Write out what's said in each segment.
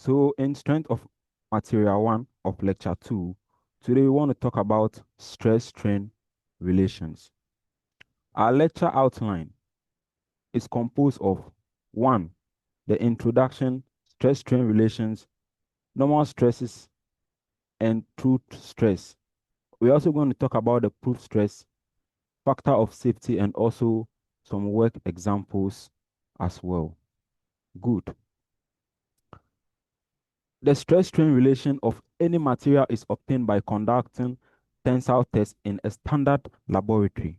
So in strength of material 1 of lecture 2, today we want to talk about stress-strain relations. Our lecture outline is composed of 1, the introduction, stress-strain relations, normal stresses, and truth stress. We're also going to talk about the proof stress, factor of safety, and also some work examples as well. Good. The stress-strain relation of any material is obtained by conducting tensile tests in a standard laboratory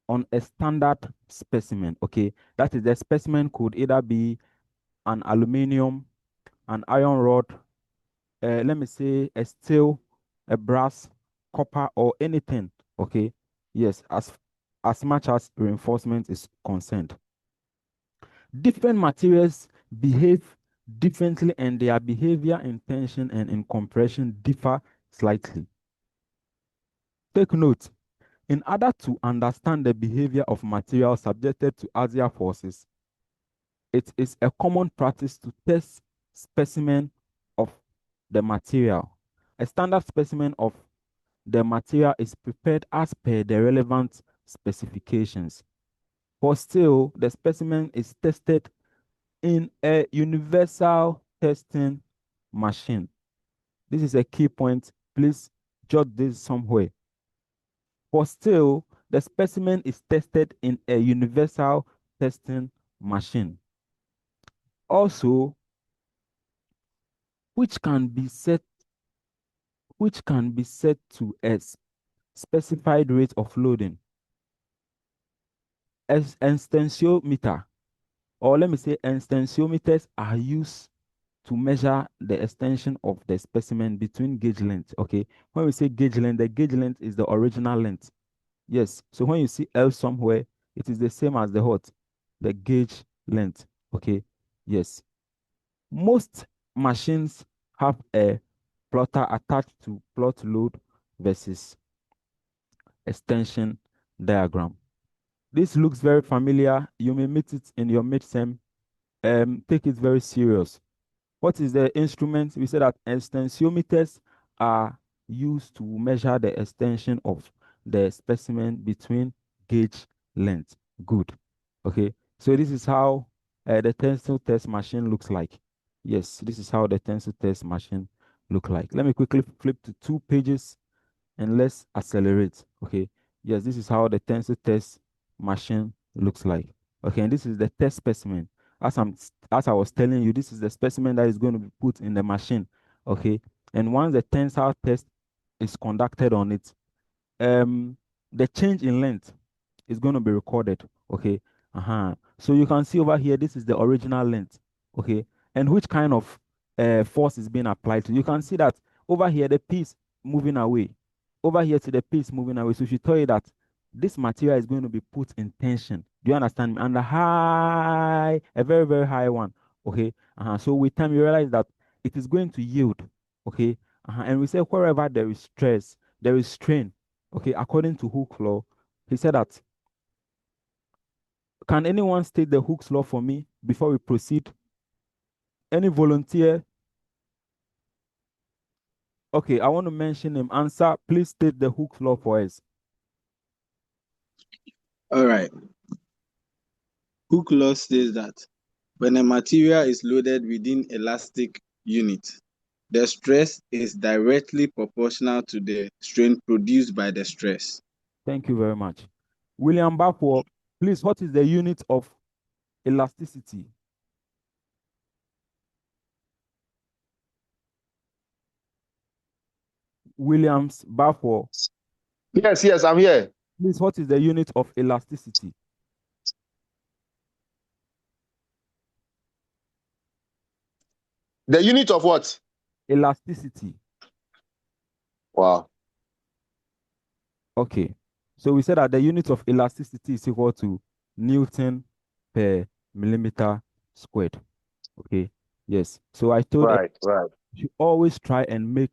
on a standard specimen. Okay, that is, the specimen could either be an aluminum, an iron rod, let me say a steel, a brass, copper, or anything. Okay, yes, as much as reinforcement is concerned. Different materials behave differently, and their behavior in tension and in compression differ slightly. Take note, in order to understand the behavior of materials subjected to axial forces, it is a common practice to test specimen of the material. A standard specimen of the material is prepared as per the relevant specifications. For steel, the specimen is tested in a universal testing machine. This is a key point. Please jot this somewhere. For steel, the specimen is tested in a universal testing machine. Also, which can be set to a specified rate of loading. As extensiometer, or let me say extensiometers, are used to measure the extension of the specimen between gauge length. Okay, when we say gauge length, the gauge length is the original length. Yes, so when you see L somewhere, it is the same as the what? The gauge length. Okay, yes. Most machines have a plotter attached to plot load versus extension diagram. This looks very familiar. You may meet it in your midterm. Take it very serious. What is the instrument? We said that extensiometers are used to measure the extension of the specimen between gauge length. Good. Okay. So this is how the tensile test machine looks like. Yes, this is how the tensile test machine look like. Let me quickly flip to 2 pages and let's accelerate. Okay. Yes, this is how the tensile test machine looks like. Okay, and this is the test specimen. As I was telling you, this is the specimen that is going to be put in the machine. Okay, and once the tensile test is conducted on it, the change in length is going to be recorded. Okay, so you can see over here, this is the original length. Okay, and which kind of force is being applied to. You can see that over here the piece moving away, over here to the piece moving away. So she tell you that this material is going to be put in tension. Do you understand me? And a very, very high one. Okay. So with time, you realize that it is going to yield. Okay. And we say wherever there is stress, there is strain. Okay. According to Hooke's law, he said that. Can anyone state the Hooke's law for me before we proceed? Any volunteer? Okay, I want to mention him. Answer, please state the Hooke's law for us. All right. Hooke's law says that when a material is loaded within elastic unit, the stress is directly proportional to the strain produced by the stress. Thank you very much. William Bapwo, please, what is the unit of elasticity? Williams Bapwo, Yes, I'm here. please, what is the unit of elasticity? The unit of what? Elasticity. Wow. Okay. So we said that the unit of elasticity is equal to Newton per millimeter squared. Okay. Yes. So I told Right. you always try and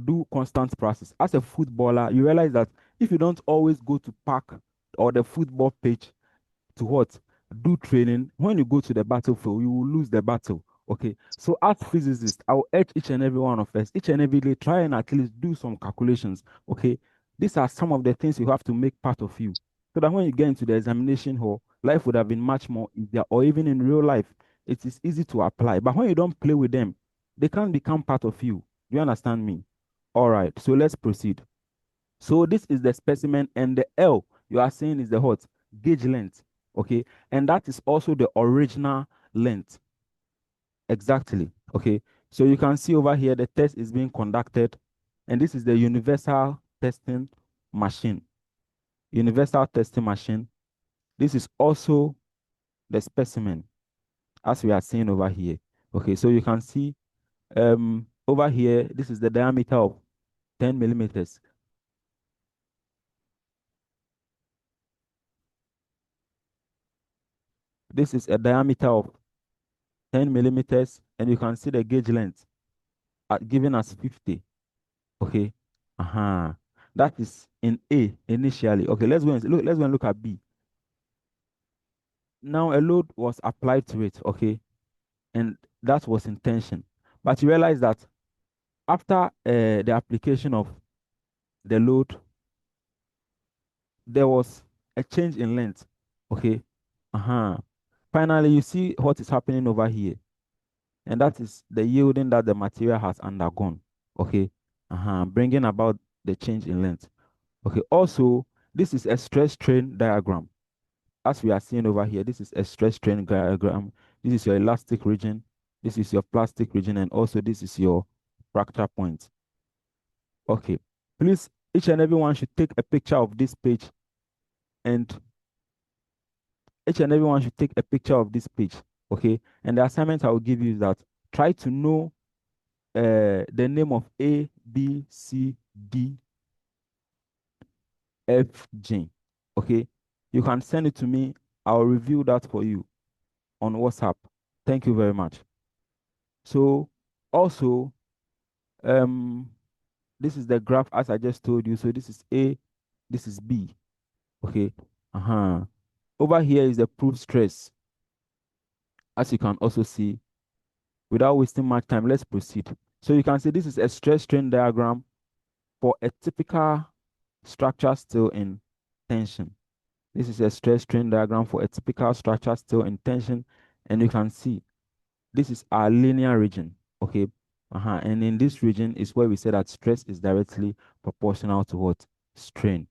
do constant practice. As a footballer, you realize that if you don't always go to park or the football pitch to what? do training, when you go to the battlefield, you will lose the battle. Okay. So as physicists, I will urge each and every one of us, each and every day, try and at least do some calculations. Okay. These are some of the things you have to make part of you. So that when you get into the examination hall, life would have been much more easier, or even in real life, it is easy to apply. But when you don't play with them, they can't become part of you. Do you understand me? All right. So let's proceed. So this is the specimen, and the L you are saying is the what? Gauge length. Okay. And that is also the original length. Exactly. Okay. So you can see over here the test is being conducted, and this is the universal testing machine. Universal testing machine. This is also the specimen, as we are seeing over here. Okay. So you can see over here, this is the diameter of 10 millimeters. This is a diameter of 10 millimeters, and you can see the gauge length at given as 50. Okay. Uh-huh. That is in A initially. Okay, let's go and look at B. Now a load was applied to it, okay, and that was intention. But you realize that after the application of the load, there was a change in length. Okay. Uh-huh. Finally, you see what is happening over here, and that is the yielding that the material has undergone. Okay. Uh-huh. Bringing about the change in length. Okay. Also, this is a stress strain diagram. As we are seeing over here, this is a stress strain diagram. This is your elastic region. This is your plastic region, and also this is your fracture point. Okay. Please, each and everyone should take a picture of this page, and each and everyone should take a picture of this page. Okay. And the assignment I will give you is that try to know the name of A, B, C, D, F, G. Okay. You can send it to me. I'll review that for you on WhatsApp. Thank you very much. So also, um, this is the graph as I just told you. So this is A, this is B. Okay. Uh-huh. Over here is the proof stress. As you can also see, without wasting much time, let's proceed. So you can see this is a stress strain diagram for a typical structure still in tension. This is a stress strain diagram for a typical structure still in tension. And you can see this is our linear region. Okay. And in this region is where we say that stress is directly proportional to what? Strain.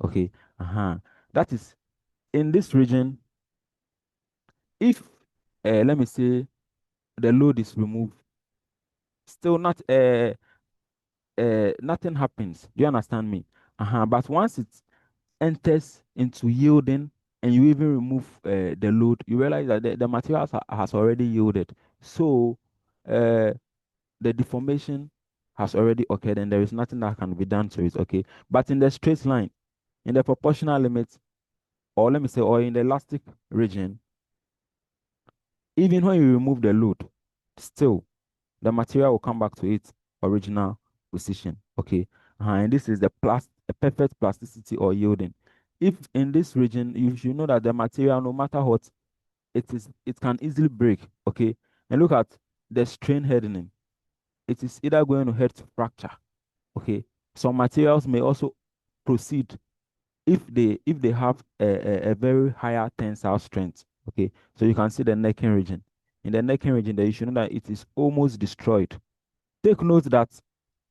Okay. That is in this region, if let me say the load is removed, still nothing happens. Do you understand me? But once it enters into yielding, and you even remove the load, you realize that the material has already yielded. So the deformation has already occurred, and there is nothing that can be done to it. Okay. But in the straight line, in the proportional limit, or let me say, or in the elastic region, even when you remove the load, still the material will come back to its original position. Okay. And this is a perfect plasticity or yielding. If in this region, you should know that the material, no matter what, it can easily break. Okay. And look at the strain hardening. It is either going to head to fracture. Okay. Some materials may also proceed if they have a very higher tensile strength. Okay. So you can see the necking region. In the necking region, there you should know that it is almost destroyed. Take note that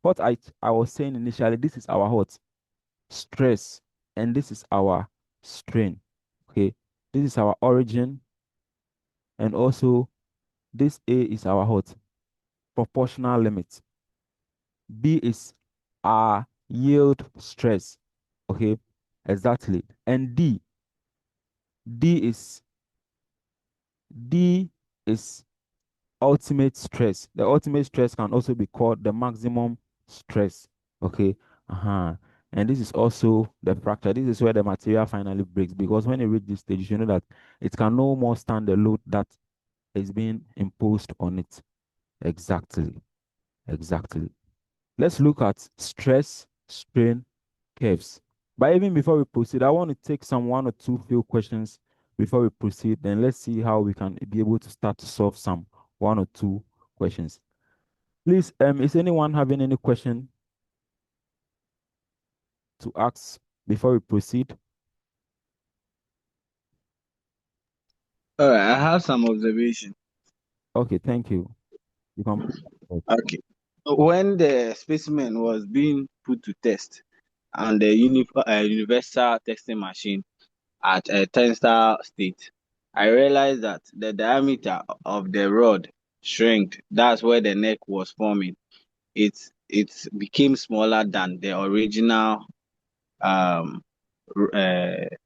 what I was saying initially, this is our what? Stress, and this is our strain. Okay. This is our origin, and also this A is our what? Proportional limit. B is our yield stress. Okay. Exactly. And D is D is ultimate stress. The ultimate stress can also be called the maximum stress. Okay. And this is also the fracture. This is where the material finally breaks, because when you reach this stage, you should know that it can no more stand the load that is being imposed on it. Exactly. Exactly. Let's look at stress strain curves. But even before we proceed, I want to take some one or two few questions before we proceed, then let's see how we can be able to start to solve some one or two questions. Please, is anyone having any question to ask before we proceed? All right, I have some observation. Okay, thank you. You can. Okay. When the specimen was being put to test on the universal testing machine at a tensile state, I realized that the diameter of the rod shrank. That's where the neck was forming. It became smaller than the original um,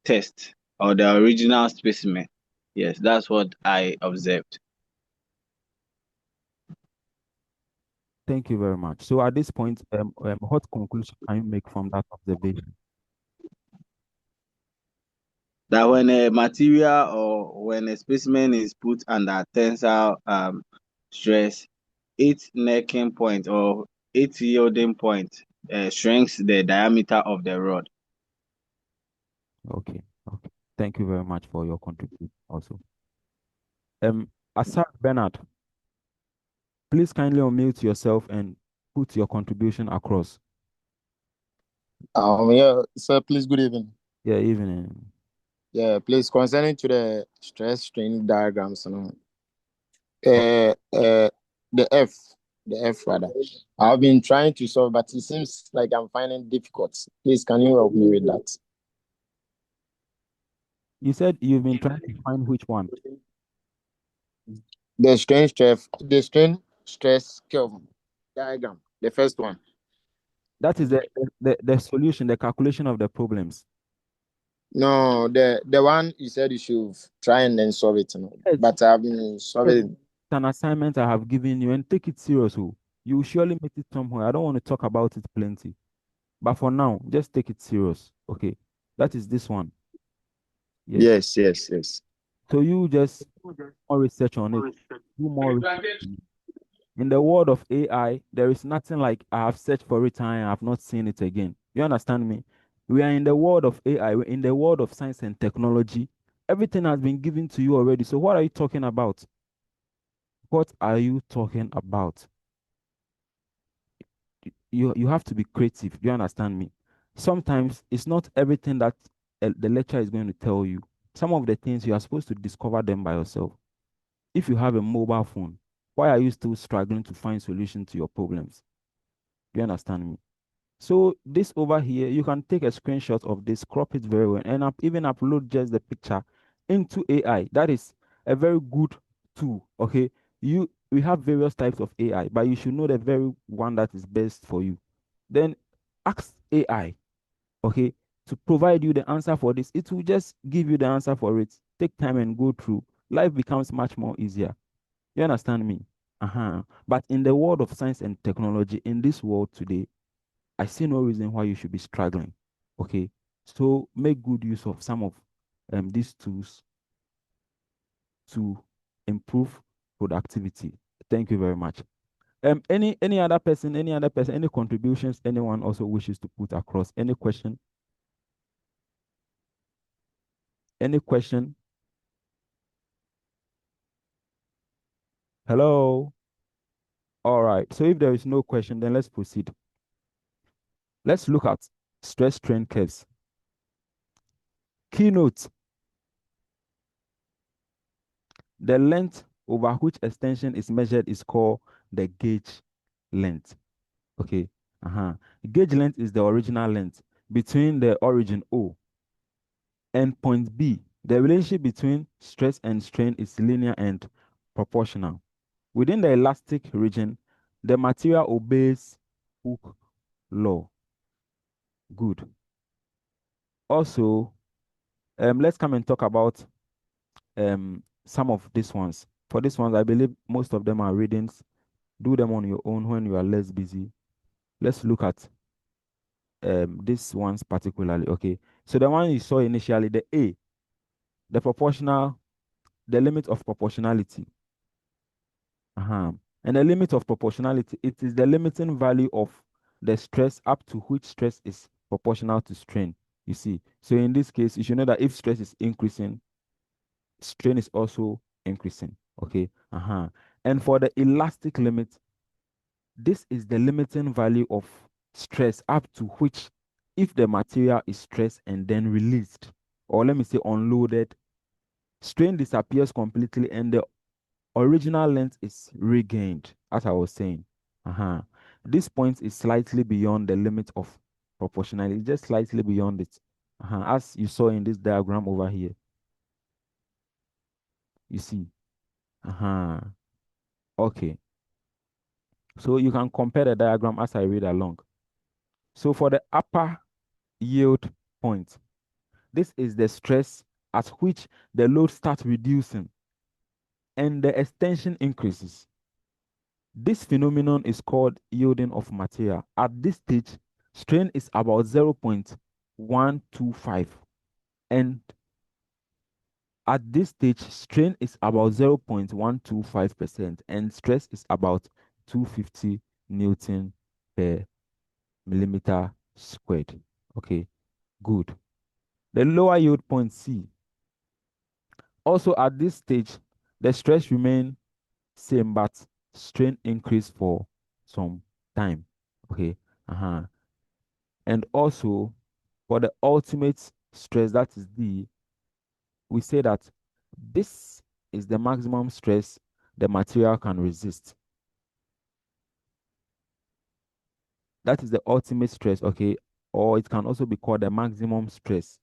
test or the original specimen. Yes, that's what I observed. Thank you very much. So at this point, what conclusion can you make from that observation? That when a material or when a specimen is put under tensile stress, its necking point or its yielding point shrinks the diameter of the rod. Okay, okay. Thank you very much for your contribution also. Asad Bernard, please kindly unmute yourself and put your contribution across. Yeah, sir, please, good evening. Yeah, evening. Yeah, please, concerning to the stress strain diagrams, Okay. the F, the F rather. I've been trying to solve, but it seems like I'm finding difficult. Please, can you help me with that? You said you've been trying to find which one? The strain stress curve diagram, the first one. That is the solution, the calculation of the problems. No, the one you said you should try and then solve it, Yes, but I've been yes. solving. It's an assignment I have given you and take it serious. Oh. You will surely make it somewhere. I don't want to talk about it plenty. But for now, just take it serious. Okay. That is this one. Yes. Yes, yes, yes. So you just more research on it. Do more research. In the world of AI, there is nothing like I have searched for it and I have not seen it again. You understand me? We are in the world of AI, we're in the world of science and technology. Everything has been given to you already. So what are you talking about? What are you talking about? You have to be creative. Do you understand me? Sometimes it's not everything that the lecturer is going to tell you. Some of the things you are supposed to discover them by yourself. If you have a mobile phone, why are you still struggling to find solution to your problems? Do you understand me? So this over here, you can take a screenshot of this, crop it very well, and even upload just the picture into AI. That is a very good tool. Okay, we have various types of AI, but you should know the very one that is best for you. Then ask AI, okay, to provide you the answer for this. It will just give you the answer for it. Take time and go through. Life becomes much more easier. You understand me? Uh-huh. But in the world of science and technology, in this world today, I see no reason why you should be struggling. Okay. So make good use of some of these tools to improve productivity. Thank you very much. Any other person, any contributions anyone also wishes to put across? Any question? Any question? Hello? All right. So if there is no question, then let's proceed. Let's look at stress strain curves. Keynote: the length over which extension is measured is called the gauge length. Okay. Gauge length is the original length between the origin O and point B. The relationship between stress and strain is linear and proportional. Within the elastic region, the material obeys Hooke's law. Good. Also, let's come and talk about some of these ones. For these ones, I believe most of them are readings. Do them on your own when you are less busy. Let's look at these ones particularly. Okay, so the one you saw initially, the A, the proportional, the limit of proportionality. And the limit of proportionality, it is the limiting value of the stress up to which stress is proportional to strain. You see, so in this case, you should know that if stress is increasing, strain is also increasing. Okay. And for the elastic limit, this is the limiting value of stress up to which, if the material is stressed and then released, or let me say unloaded, strain disappears completely and the original length is regained, as I was saying. This point is slightly beyond the limit of proportionality, just slightly beyond it. As you saw in this diagram over here, you see. Okay. So you can compare the diagram as I read along. So for the upper yield point, this is the stress at which the load starts reducing and the extension increases. This phenomenon is called yielding of material. At this stage, strain is about 0.125, and at this stage, strain is about 0.125%, and stress is about 250 Newton per millimeter squared. Okay, good. The lower yield point C. Also at this stage, the stress remain same, but strain increase for some time. Okay. And also for the ultimate stress, that is D, we say that this is the maximum stress the material can resist. That is the ultimate stress, okay? Or it can also be called the maximum stress.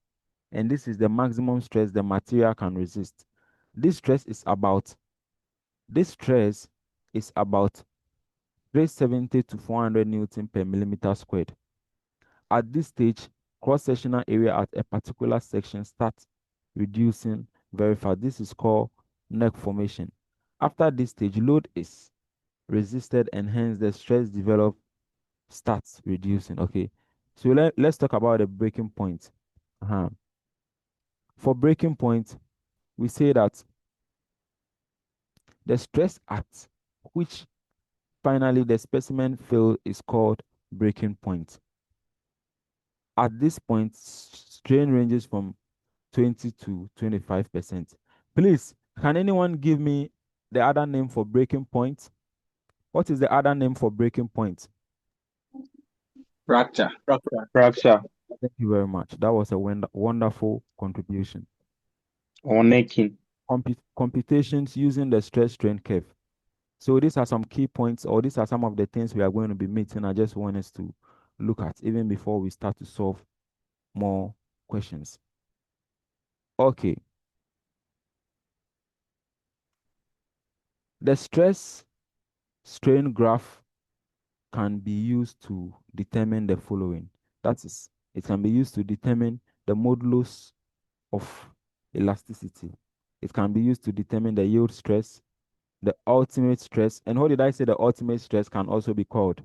And this is the maximum stress the material can resist. This stress is about this stress is about 370 to 400 Newton per millimeter squared. At this stage, cross-sectional area at a particular section starts reducing very fast. This is called neck formation. After this stage, load is resisted and hence the stress developed starts reducing. Okay, so let's talk about the breaking point. For breaking point, we say that the stress at which finally the specimen fails is called breaking point. At this point, strain ranges from 20 to 25%. Please, can anyone give me the other name for breaking point? What is the other name for breaking point? Fracture. Fracture Thank you very much. That was a wonderful contribution. or necking. Computations using the stress strain curve. So these are some key points, or these are some of the things we are going to be meeting. I just want us to look at even before we start to solve more questions. Okay. The stress strain graph can be used to determine the following. That is, it can be used to determine the modulus of elasticity. It can be used to determine the yield stress, the ultimate stress. And what did I say the ultimate stress can also be called?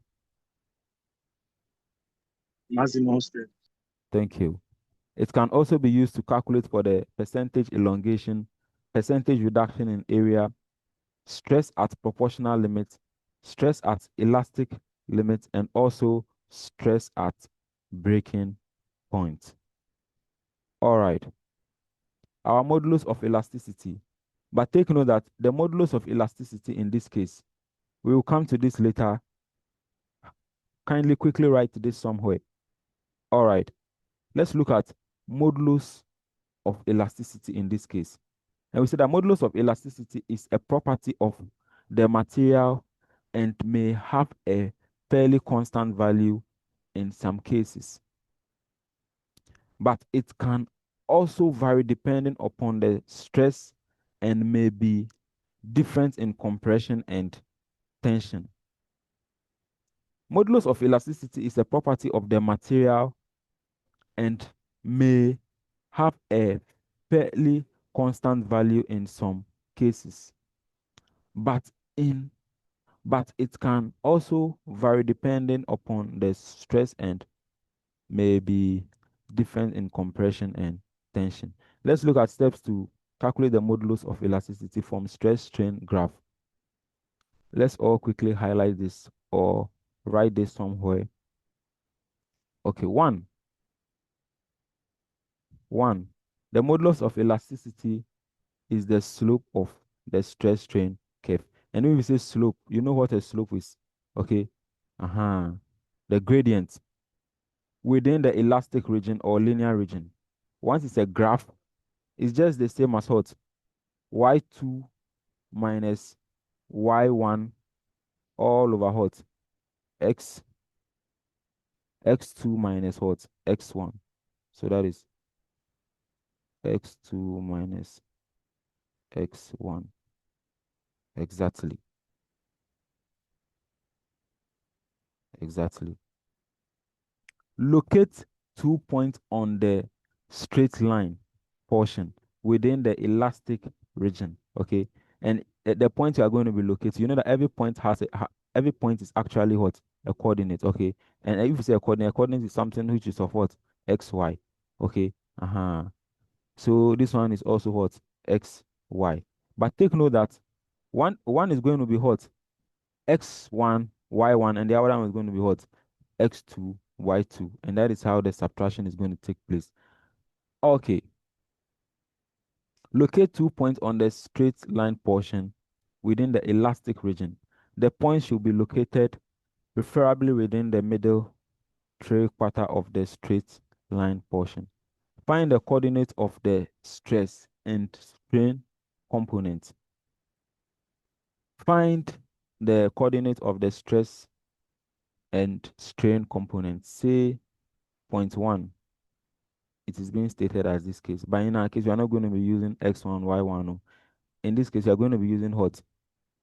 Maximum stress. Thank you. It can also be used to calculate for the percentage elongation, percentage reduction in area, stress at proportional limit, stress at elastic limit, and also stress at breaking point. All right. Our modulus of elasticity. But take note that the modulus of elasticity in this case, we will come to this later. Kindly quickly write this somewhere. All right. Let's look at modulus of elasticity in this case. And we say that modulus of elasticity is a property of the material and may have a fairly constant value in some cases. But it can also vary depending upon the stress and may be different in compression and tension. Modulus of elasticity is a property of the material and may have a fairly constant value in some cases. But it can also vary depending upon the stress and may be different in compression and tension. Let's look at steps to calculate the modulus of elasticity from stress strain graph. Let's all quickly highlight this or write this somewhere. Okay, one, the modulus of elasticity is the slope of the stress strain curve. And when we say slope, you know what a slope is. Okay. Uh-huh. The gradient within the elastic region or linear region. Once it's a graph, it's just the same as what? Y2 minus Y1 all over what? X X2 minus what? X1. So that is X2 minus X1. Exactly. Exactly. Locate 2 points on the straight line portion within the elastic region. Okay. And the point you are going to be located, you know that every point has every point is actually what? A coordinate. Okay. And if you say a coordinate is something which is of what? X, Y. Okay. Uh-huh. So this one is also what? X, Y. But take note that one is going to be what? X1, Y1, and the other one is going to be what? X2, Y2. And that is how the subtraction is going to take place. Okay. Locate 2 points on the straight line portion within the elastic region. The points should be located preferably within the middle three quarter of the straight line portion. Find the coordinate of the stress and strain component. Find the coordinate of the stress and strain component. Say point 1, it is being stated as this case. But in our case, we are not going to be using x1, y1. No. In this case, we are going to be using what?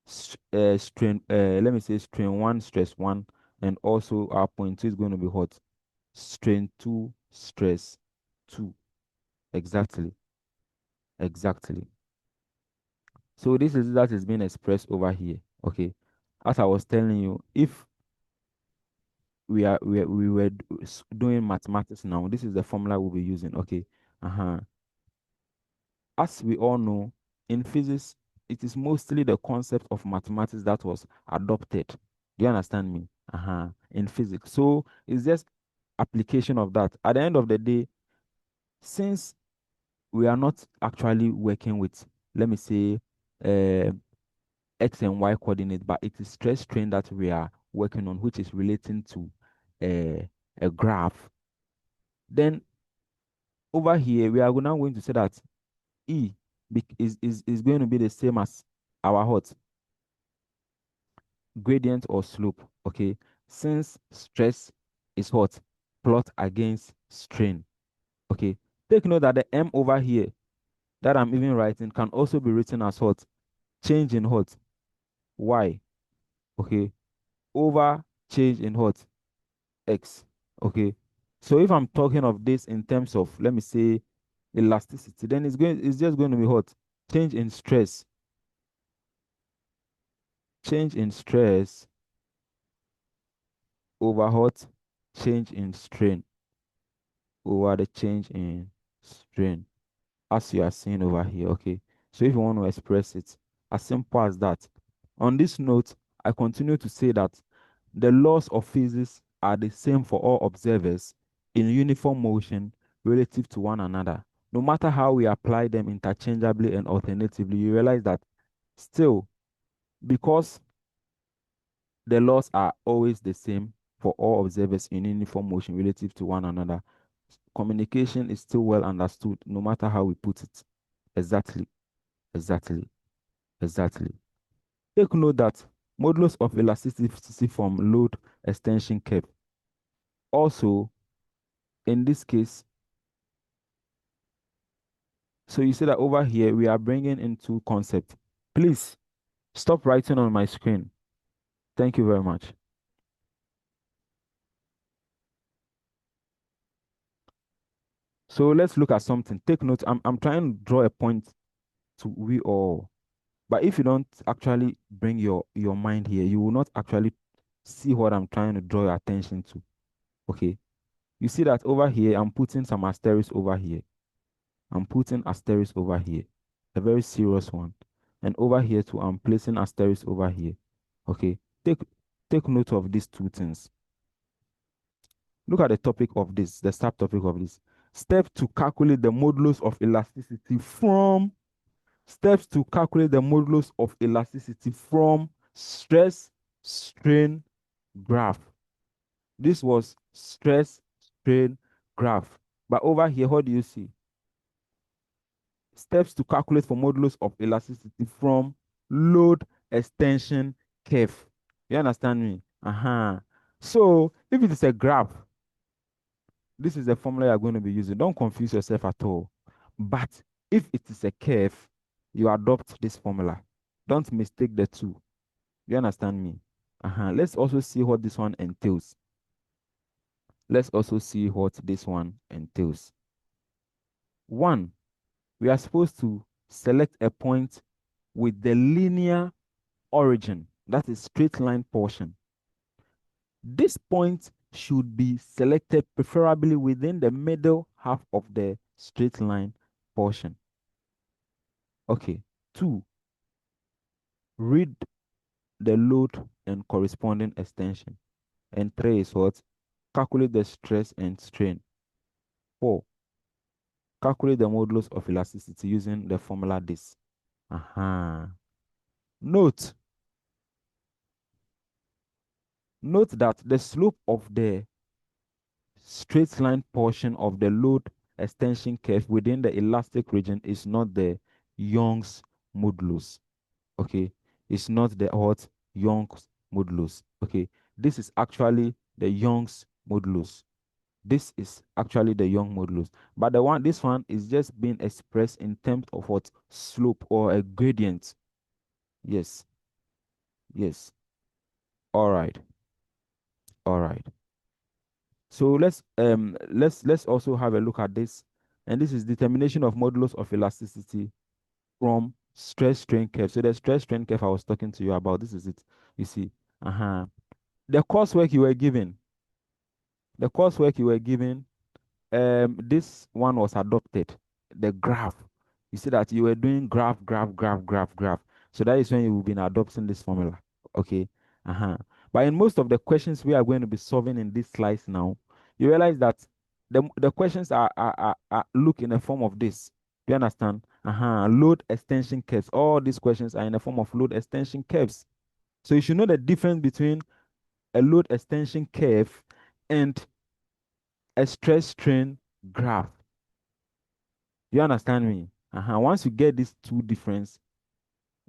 Strain, let me say strain 1, stress 1. And also our point 2 is going to be what? Strain 2, stress 2. Exactly. Exactly. So this is that is being expressed over here. Okay. As I was telling you, if we were doing mathematics now, this is the formula we'll be using. Okay. Uh-huh. As we all know, in physics, it is mostly the concept of mathematics that was adopted. Do you understand me? Uh-huh. In physics. So it's just application of that. At the end of the day, since we are not actually working with, let me say, uh, x and y coordinates, but it is stress strain that we are working on, which is relating to a graph. Then over here, we are now going to say that E is going to be the same as our what? Gradient or slope. Okay. Since stress is what? Plot against strain. Okay. Take note that the M over here that I'm even writing can also be written as what? Change in what? Y. Okay. Over change in what? X. Okay. So if I'm talking of this in terms of, let me say, elasticity, then it's just going to be what? Change in stress. Change in stress over what? Change in strain over the change in strain, as you are seeing over here. Okay. So if you want to express it as simple as that. On this note, I continue to say that the laws of physics are the same for all observers in uniform motion relative to one another. No matter how we apply them interchangeably and alternatively, you realize that still, because the laws are always the same for all observers in uniform motion relative to one another, communication is still well understood no matter how we put it. Exactly, exactly, exactly. Take note that modulus of elasticity from load extension curve. Also, in this case, so you see that over here we are bringing into concept. Please stop writing on my screen. Thank you very much. So let's look at something. Take note. I'm trying to draw a point to we all. But if you don't actually bring your mind here, you will not actually see what I'm trying to draw your attention to. Okay. You see that over here, I'm putting some asterisks over here. I'm putting asterisks over here. A very serious one. And over here too, I'm placing asterisks over here. Okay. Take note of these two things. Look at the topic of this, the subtopic of this. Step to calculate the modulus of elasticity from Steps to calculate the modulus of elasticity from stress strain graph. This was stress strain graph. But over here, what do you see? Steps to calculate for modulus of elasticity from load extension curve. You understand me? So if it is a graph, this is the formula you're going to be using. Don't confuse yourself at all. But if it is a curve, you adopt this formula. Don't mistake the two. You understand me? Let's also see what this one entails. Let's also see what this one entails. One, we are supposed to select a point with the linear origin, that is straight line portion. This point should be selected preferably within the middle half of the straight line portion. Okay. Two, read the load and corresponding extension. And three is what? Calculate the stress and strain. Four, calculate the modulus of elasticity using the formula this. Note, note that the slope of the straight line portion of the load extension curve within the elastic region is not the Young's modulus. Okay, it's not the what Young's modulus. Okay, this is actually the Young's modulus. This is actually the Young modulus. But this one is just being expressed in terms of what slope or a gradient. Yes. Yes. All right. All right. So let's also have a look at this. And this is determination of modulus of elasticity from stress strain curve. So the stress strain curve I was talking to you about, this is it. You see. The coursework you were given, the coursework you were given, this one was adopted. The graph. You see that you were doing graph, graph, graph, graph, graph. So that is when you will be adopting this formula. Okay. But in most of the questions we are going to be solving in this slice now, you realize that the questions are look in the form of this. You understand? Load extension curves. All these questions are in the form of load extension curves. So you should know the difference between a load extension curve and a stress strain graph. You understand me? Once you get these two difference,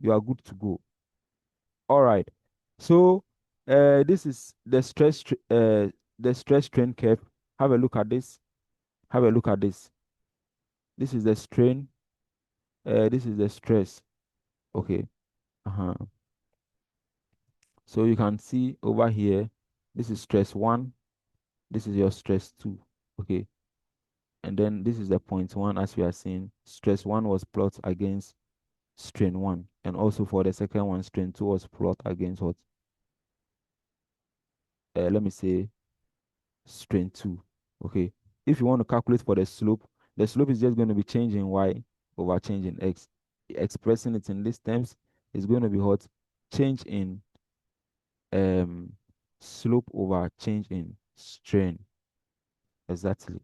you are good to go. All right. So this is the stress strain curve. Have a look at this. Have a look at this. This is the strain. This is the stress. Okay. So you can see over here, this is stress one. This is your stress two. Okay. And then this is the point one, as we are seeing. Stress one was plot against strain one. And also for the second one, strain two was plot against what? Let me say strain two. Okay. If you want to calculate for the slope is just going to be changing y over changing x. Expressing it in these terms is going to be what? Change in slope over change in strain. Exactly.